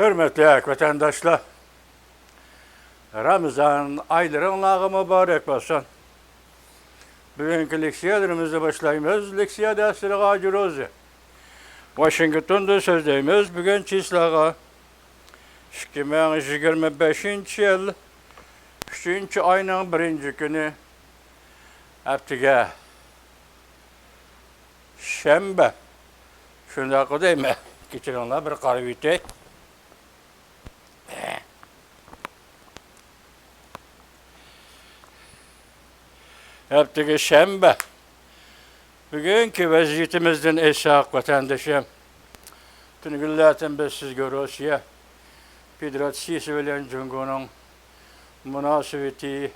Hürmetli vatandaşlar, Ramazan aylarınlağı mübarek olsun. Bugünkü leksiyalarımızı başlayımız. Leksiya dersleri gacırozu. Washington'da sözdeyimiz. Bugün çislağa 2025 yıl 3. ayının 1. günü haftiga şembe. Şunda kodayım. Geçirenler bir karvite. Haftiga şembe. Bugünkü vaziyetimizden esaq vatandaşım. Tünügüllatin biz sizge Rusya Federasyası bilen Cumhur'un münasebeti,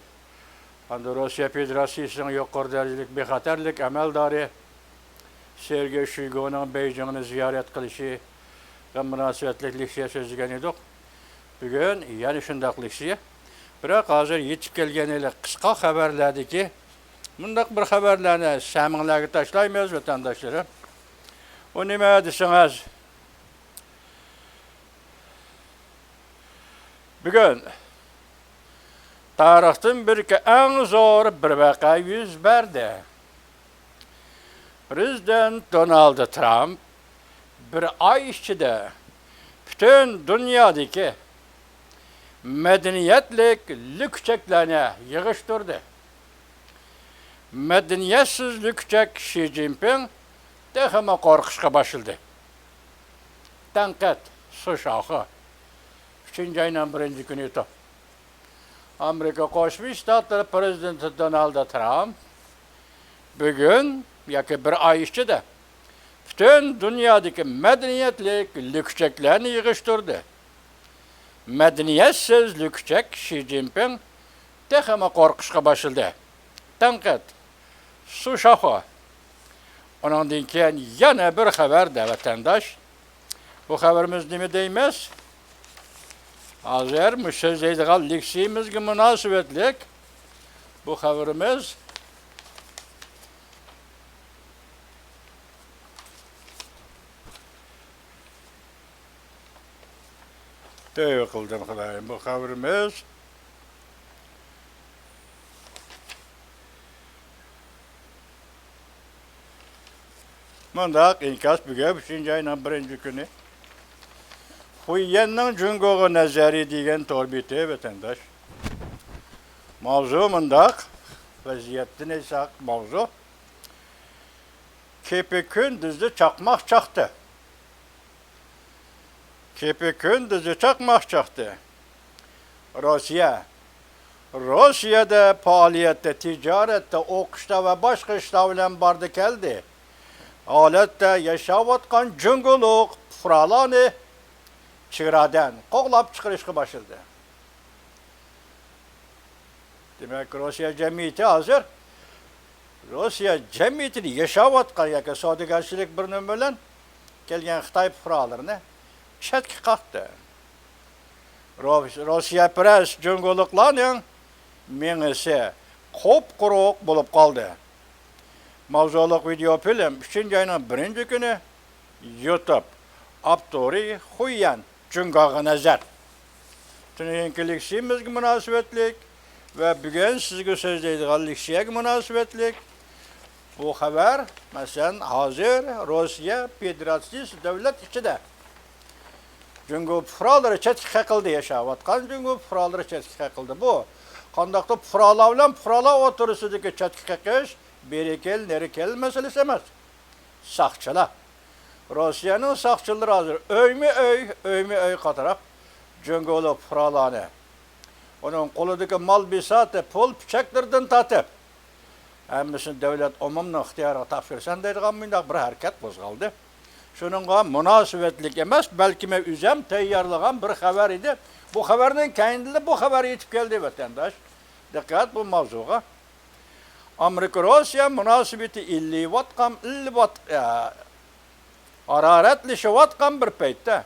Rusya Federasyası'nın yukarı derecelik bexatarlik ameldari Sergey Shoigu'nun Beijing'ini ziyaret kılışı ve münasebetlik leksiya sözügen edik. Bugün yani şundaq leksiya. Biroq hazır yetip kelgen kıska haberlerdi ki bundaq bir haberlarni saminlarga taşlaymiz vatandaşlarım. O nima desiniz? Bugün tarixtin bir en zor bir vaka yüz berdi. Prezident Donald Trump bir ay içinde bütün dünyadaki medeniyetlik lükçeklerine yığıştırdı. Medeniyetsiz lükçek Xi Jinping tehime korkuşka başladı. Tanqid, suç ağı. 3. ayının 1. günü ito. Amerika Qo'shma Shtatlar Prezidenti Donald Trump bugün yaki bir ay içinde bütün dünyadaki medeniyetlik lükçeklerini yığıştırdı. Medeniyetsiz lükçek Xi Jinping tehime korkuşka başladı. Tanqid, suç ağı. Ondan keyin yana bir haber de vatandaş. Bu haberimiz nima deymiz? Hazır müşezeydiğal leksiyimizge münasebetlik bu haberimiz tövbe kıldım Xudayım. Bu haberimiz mundaq inkas bugün 3. ayının 1. günü Huyen'nin Cungo'ga nazari degan torbiti vatandaş. Mavzu mundaq vaziyettin esaq mavzu. Kepe gündüzde çakmak çaktı. Kepe gündüzde çakmak çaktı. Rusya'da faaliyette, ticarette, o'qishda ve başka ishlar bilan bardi keldi. Holatda yashayotgan Cungoluq fuqarolarini chegaradan qo'g'lab chiqarishga başladı. Demek Rusya cemiyeti hazır. Rusya cemiyetini yaşayotgan yoki savdogarchilik bir nima bilan kelgan Xitoy fuqarolarini chetga qoqdi. Rusya press Cungoluqlarning mengisi qop-quruq bo'lib qoldi. Mavzuliq video film 3. ayının 1. günü YouTube Abduri Huyen Cungo'ga nazar. Tününkü leksiyimizge münasebetlik ve bugün sizge sözleydiğal leksiyage münasebetlik. Bu haber mesela hazır Rusya Federasyası devlet içinde. Cungo fuqarolari chetga qaqildi yashayotgan Cungo fuqarolari chetga qaqildi. Bu qandaqda fuqarolar bilan fuqarolar o'tirisidagi chetga qaqish berikel nerikel meselesi emas. Saqchilar. Rusya'nın saqchiları hazır öyme öy qatarab Cungoluq fuqarolarini onun qo'lidagi mal bisati pul pichaklardan tatib hammasini davlat umumning ixtiyoriga topshirsan deydigan bunday bir harakat qo'zg'aldi. Shuningga munosabatlik emas, balki men o'zim tayyorlagan bir xabar edi. Bu xabarning keyinda bu xabar yetib keldi vatandosh. Diqqat bu mavzuga. Amerika Rusya munosabati hararetlashayotgan bir paytda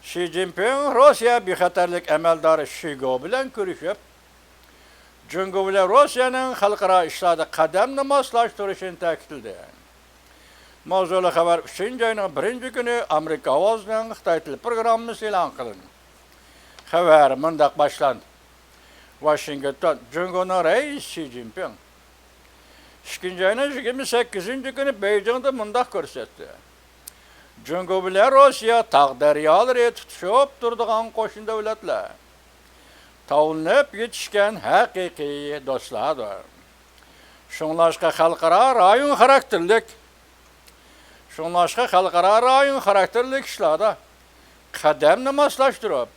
Xi Jinping Rusya bexatarlik amaldori Shoigu bilan ko'rishib, Jungo bilan Rusya'nın xalqaro ishlarda qadamni moslashtirishini ta'kidladi. Mavzuli xabar 3 ayning 1-kuni Amerika ovozining Xitoy tili programmasi e'lon qilindi. Xabar mundaq boshlandi. Washington, Jungoning raisi Xi Jinping 2 ayning 28-kuni Beijingda mundaq ko'rsatdi. Jungo bilan Rossiya tog'daryolari tutishib turadigan qo'shni davlatlar. Tavlanib yetishgan haqiqiy do'stlardir. Shunlashqa xalqaro rayon xarakterli ishlarda qadamni moslashtirib,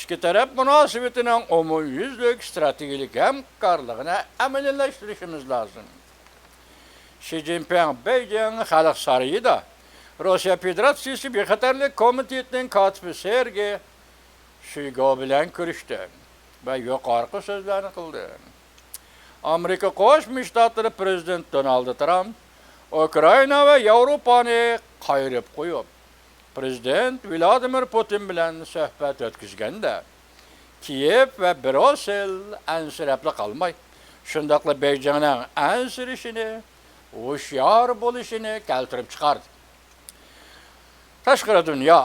ikki taraf munosabatining umumyuzlik strategik hamkorligini amaliyalashtirishimiz lozim. Xi Jinping Beijing xalq sarayida Rossiya Federatsiyasi bexatarlik komitetining kotibi Sergey Shoigu bilan ko'rishdi va yuqorqi so'zlarni qildi. Amerika Qo'shma Shtatlari prezidenti Donald Trump Ukraina va Yevropani qayrib qo'yib, prezident Vladimir Putin bilan suhbat o'tkazganda Kiyev va Brussel ansirabli qolmay, shundaqla Beijingning ansirishini, hushyor bo'lishini keltirib chiqardi. Tashqi dunyo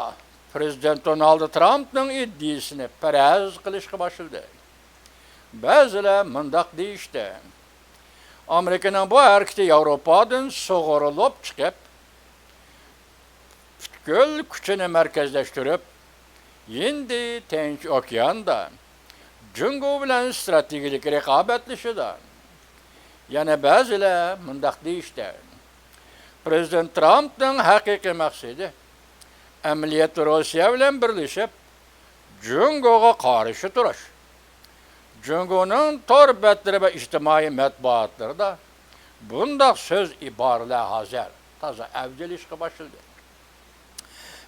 prezident Donald Trumpning iddiasini paraz qilishga boshladi. Ba'zilar mundaq deyishdi. Amerikaning bu harakati Yevropadan sug'urilib chiqib, butkul kuchini markazlashtirib, Hindi Tinch okeanda Jungo bilan strategik raqobatlashadi. Yana ba'zilar mundaq deyishdi. Prezident Trumpning haqiqiy maqsadi amaliyot Rossiya bilan birlashib Jungoga qarshi turish. Jungoning tor betlari va ijtimoiy matbuotlarda bundaq so'z iboralar hozir toza avjilishga boshladi.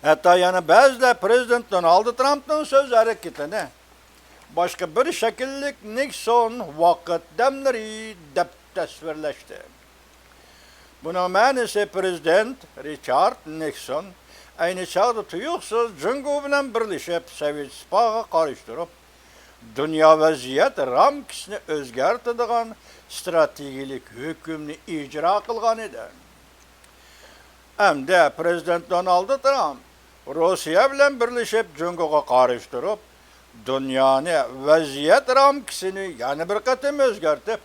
Hatto yana ba'zilar prezident Donald Trumpning so'z harakatini boshqa bir shakllik Nixon vaqt damlari deb tasvirlashdi. Buning ma'nosi prezident Richard Nixon ayni chog'da tuyuqsiz Jungo bilan birlashib Sovet Ittifoqiga qarshi turib, dunyo vaziyat ramkasini o'zgartiradigan strategik hukmni ijro qilgan edi. Hamda prezident Donald Trump Rossiya bilan birlashib Jungoga qarshi turib, dunyoni vaziyat ramkasini yana bir qatim o'zgartib,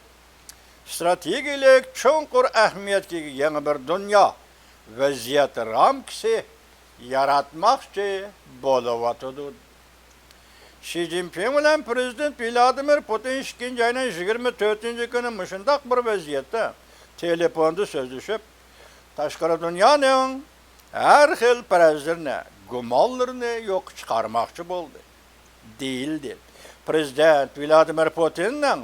strategik cho'nqur ahamiyatga ega yangi bir dunyo vaziyat ramkasi yaratmoqchi bo'layotdi. Xi Jinping bilan prezident Vladimir Putin 2 ayning 24-kuni mushundaq bir vaziyatda telefonda so'zlashib, tashqi dunyoning har xil parazlarni, gumonlarini yo'q chiqarmoqchi bo'ldi. Deyildi. Prezident Vladimir Putinning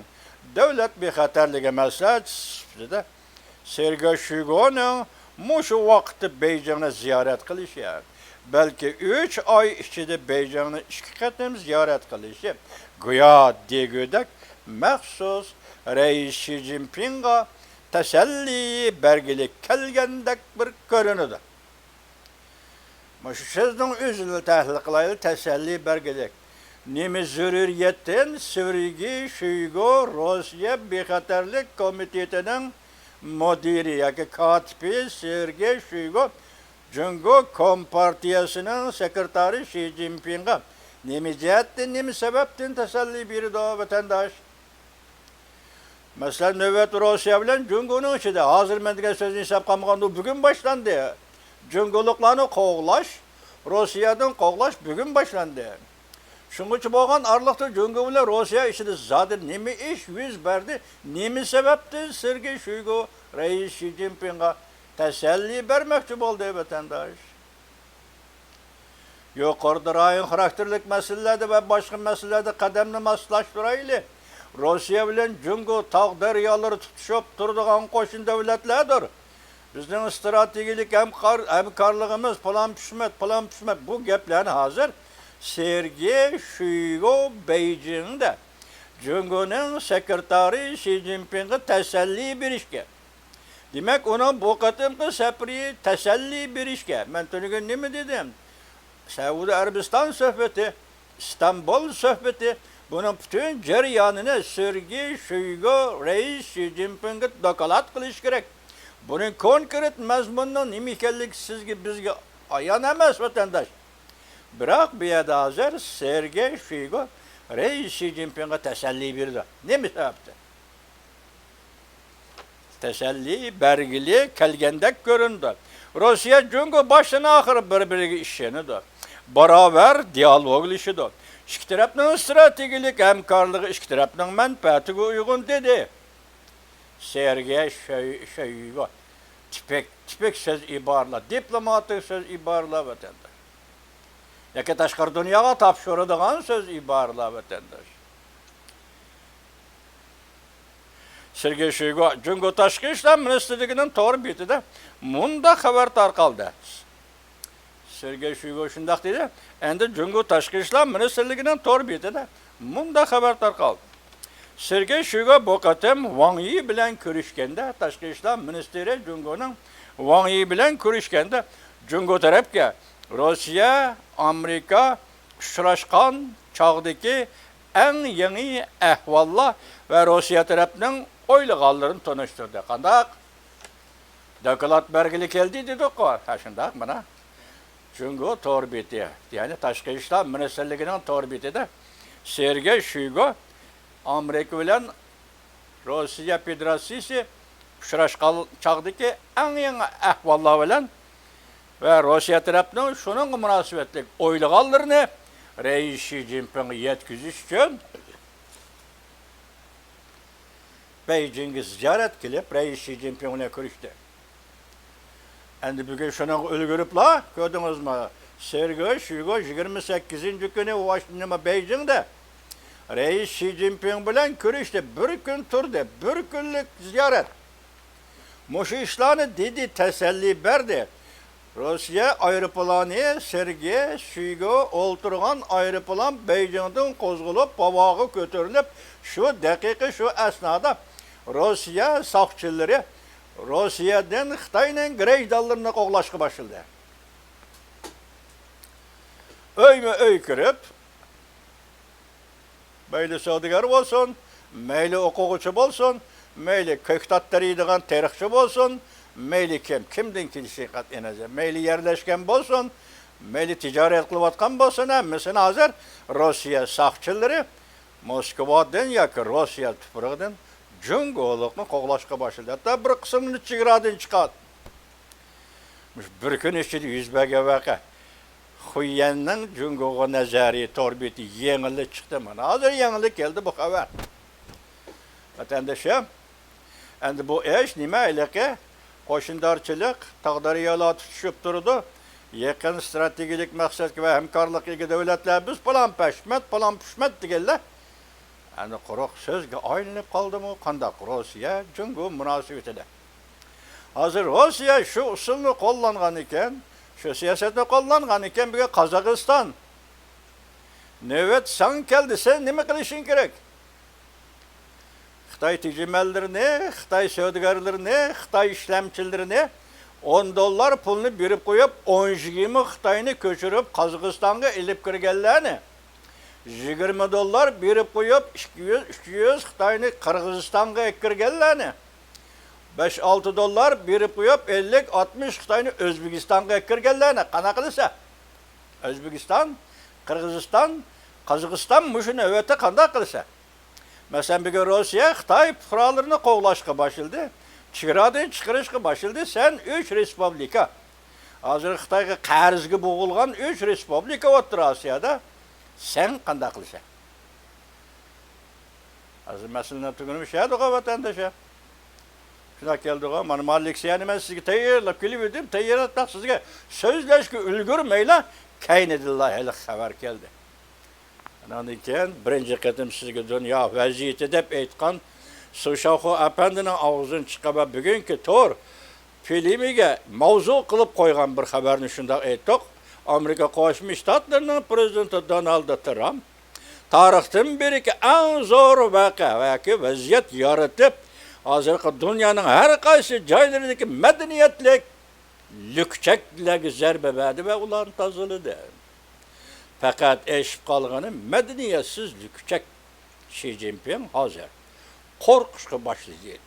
davlat bexatarligi maslahatchisi Sergey Shoiguning mushu vaqtda Beijingni ziyorat qilishi, balki 3 oy ichida Beijingni 2 qatim ziyorat qilishi go'yo degudak maxsus rais Xi Jinpingga tasalli bergilik kelgandek bir ko'rinadi. Mushu so'zning o'zini tahlil qilaylik, tasalli bergilik. Nima zaruriyatdan Sergey Shoigu Rossiya bexatarlik komitetining mudiri yoki kotibi Sergey Shoigu Jungo Kompartiyasining sekretari Xi Jinpingga nima jihatdan, nima sababdan tasalli berdi vatandosh? Masalan, navbat Rossiya bilan Jungoning ichida hozir men degan so'zni hisob qilmaganda bugun boshlandi. Jungoliklarni qo'g'lash, Rossiyadan qo'g'lash bugun boshlandi. Shuning uchun bo'lgan arliqda Jungo bilan Rossiya ichida zodir nima ish yuz berdi, nima sababdan Sergey Shoigu rais Xi Jinpingga tasalli bermoqchi bo'ldi vatandosh? Yuqorida rayon xarakterlik masalalarda va boshqa masalalarda qadamni moslashtiraylik. Rossiya bilan Jungo tog' daryolari tutishib turadigan qo'shni davlatlardir. Bizning strategik hamkorligimiz plan pishmat bu gaplarni hozir Sergey Shoigu Beijingda Jungoning sekretari Xi Jinpingga tasalli berishga. Demak, uni bu qatimqi safari tasalli berishga. Men tunugun nima dedim? Saudiya Arabiston suhbati, İstanbul suhbati, buning butun jarayonini Sergey Shoigu rais Xi Jinpingga dokolat qilish kerak. Bunun konkret mazmunning nima ekanligi sizga bizga ayon emas vatandosh. Biroq bu yerda hozir Sergey Shoigu Reis Xi Jinpingga tasalli berdi. Nima sababdan? Teselli, bergili, kelgendek göründü. Rusya çünkü başına ahır birbiriga işlenidir. Beraber diyaloglaşıdır. İki tarafning stratejilik hamkorligi ikki tarafning manfaatiga uygun dedi. Sergey Shoigu tipik söz ibarlar, diplomatik söz ibarlar vatandaş. Yoki tashqari dunyoga topshiradigan söz ibarlar vatandaş. Sergey Shoigu Jungo Tashqi ishlar ministrligining to'g'ri betida munda xabar tarqaldi. Sergey Shoigu shunday dedi. Endi Jungo Tashqi ishlar ministrligining to'g'ri betida munda xabar tarqaldi. Sergey Shoigu bu qatam Wang Yi bilan ko'rishganda, Tashqi ishlar ministri Jungoning Wang Yi bilan ko'rishganda Jungo tarafga Rossiya, Amerika uchrashgan chog'dagi eng yangi ahvollar va Rossiya tarafining o'ylaganlarini tanishtirdi. Qandaq? Doklad bergili keldi dedi-ku. Ha shunday mana. Jungo to'g'ri beti, ya'ni Tashqi ishlar ministrligining to'g'ri betida Sergey Shoigu Amerika bilan Rossiya Federatsiyasi uchrashgan chog'dagi eng yangi ahvollar bilan ve Rusya tarafının şunun münasebetlik oylaganlarını Reis Xi Jinping'e yetkiziş için Beijing'e ziyaret kılıp Reis Xi Jinping'e görüştü. Endi bugün şunun ülgürüp la, gördünüz mü? Sergey Shoigu 28. günü Washington'da Beijing'de Reis Xi Jinping bilen görüştü. Bir gün turdu, bir günlük ziyaret. Muşu işlerini dedi, teselli verdi. Rusya aeroplanı Sergey Shoigu olturgan aeroplan Beijing'den kozgulup havaga götürülüp şu dakika şu esnada Rusya saqçıları Rusya'dan Xitayning grejdallarını qo'g'lashga başladı. Öy kirib, mayli savdogar bo'lsin, mayli o'quvchi bo'lsin, mayli ko'ktat tariydigan tarixchi bo'lsin, mayli kimdan kelishi qat'iy nazar, mayli yerlashgan bo'lsin, mayli tijorat qilayotgan bo'lsin, hammasini hozir Rossiya saqchilari Moskvadan yoki Rossiya tuprog'idan Jungolikni qo'g'lashga boshladi. Hatto bir qismini chegaradan chiqadi. Bir kun ichida yuz bergan voqea. Xuyanning Jungoga nazariy to'rbeti yengillik chiqdi mana. Hozir yangilik keldi bu xabar. Vatandoshim, endi bu ish nima ilaqi? Qo'shindorchilik taqdiriyolar tushib turdi. Yaqin strategik maqsadga va hamkorlikka davlatlar biz plan pushmat deganlar. Yani quruq so'zga aylanib qoldimi? Qandaq Rossiya Jungo munosabatida. Hozir Rossiya shu usulni qo'llangan ekan, shu siyosatni qo'llangan ekan, buga Qozog'iston. Navbat san keldi, sen nima qilishing kerak? Xitoy tijimalarini, Xitoy savdogarlarini, Xitoy ishlamchilarini $10 pulni berib qo'yib, 10-20 Xitoyni ko'chirib Qozog'istonga ilib kirganlarni $20 berib qo'yib 200-300 Xitoyni Qirg'izistonga kirganlarni $5-6 berib qo'yib 50-60 Xitoyni O'zbekistonga kirganlarni qanaqa qilsa O'zbekiston, Qirg'iziston, Qozog'iston mushuni o'ta qanday qilsa. Masalan, bugun Rossiya Xitoy fuqarolarini qo'g'lashga boshladi, chegaradan chiqarishga boshladi. Sen 3 respublika. Hozir Xitoyga qarzga bo'g'ilgan 3 respublika o'tir Rossiyada. Sen qanday qilsa? Hozir masalani tugunishadi vatandoshlar. Shuna keldi-ku, mana Maliksiyani men sizga tayyorlab kelib edim, tayyorlab sizga so'zlashga ulgurmaylar, kaynidillah hali xabar keldi. Andan keyin birinchi qatim sizga dunyo vaziyati deb aytgan Sushoxo apandining og'zidan chiqib bugungi to'r filmiga mavzu qilib qo'ygan bir xabarni shunday aytdik. Amerika Qo'shma Shtatlarining prezidenti Donald Trump tarixdan beriki eng zo'r voqea yoki vaziyat yaratib, hozirgi dunyoning har qaysi joylaridagi madaniyatlik lukchaklarga zarba berdi va ularni tozaladi. Faqat eshib qolgani madaniyatsiz lukchak Xi Jinping hozir qo'rqishga boshladi.